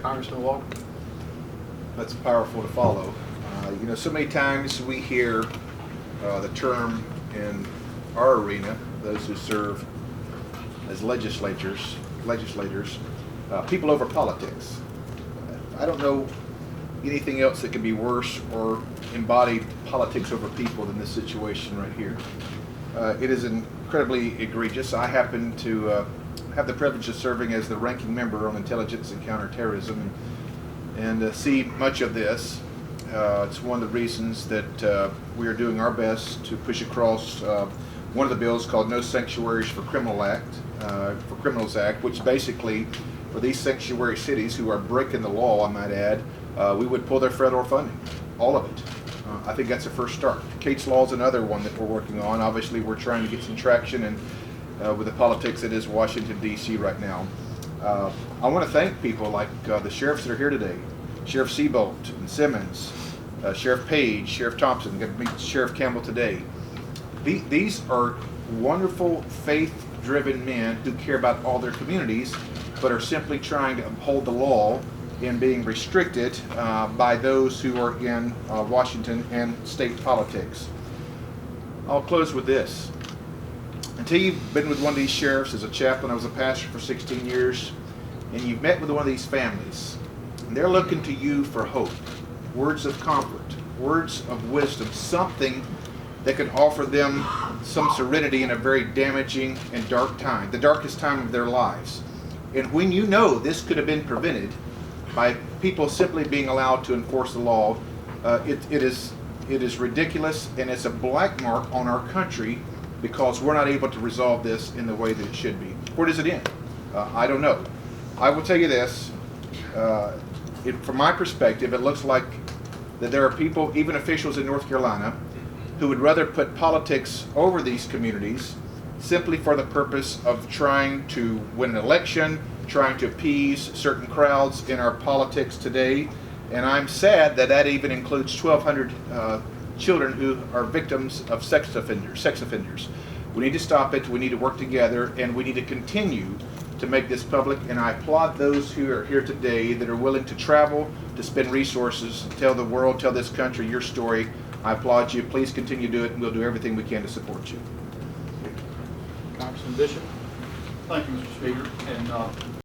Congressman Walker. That's powerful to follow. So many times we hear the term in our arena, those who serve as legislators, people over politics. I don't know anything else that could be worse or embody politics over people than this situation right here. It is incredibly egregious. I happen to have the privilege of serving as the ranking member on intelligence and counterterrorism, and see much of this. It's one of the reasons that we are doing our best to push across one of the bills called No Sanctuaries for Criminals Act, which basically, for these sanctuary cities who are breaking the law, I might add, we would pull their federal funding, all of it. I think that's a first start. Cates Law is another one that we're working on. Obviously, we're trying to get some traction and with the politics that is Washington, D.C. right now. I want to thank people like the sheriffs that are here today, Sheriff Seabolt and Simmons, Sheriff Page, Sheriff Thompson. Got to meet Sheriff Campbell today. These are wonderful, faith-driven men who care about all their communities, but are simply trying to uphold the law and being restricted by those who are in Washington and state politics. I'll close with this. Until you've been with one of these sheriffs as a chaplain, I was a pastor for 16 years, and you've met with one of these families, and they're looking to you for hope, words of comfort, words of wisdom, something that can offer them some serenity in a very damaging and dark time, the darkest time of their lives. And when you know this could have been prevented by people simply being allowed to enforce the law, it is ridiculous, and it's a black mark on our country because we're not able to resolve this in the way that it should be. Where does it end? I don't know. I will tell you this, from my perspective, it looks like that there are people, even officials in North Carolina, who would rather put politics over these communities simply for the purpose of trying to win an election, trying to appease certain crowds in our politics today. And I'm sad that that even includes 1,200 children who are victims of sex offenders. We need to stop it, we need to work together, and we need to continue to make this public. And I applaud those who are here today that are willing to travel, to spend resources, tell the world, tell this country your story. I applaud you. Please continue to do it, and we'll do everything we can to support you. Congressman Bishop. Thank you, Mr. Speaker. And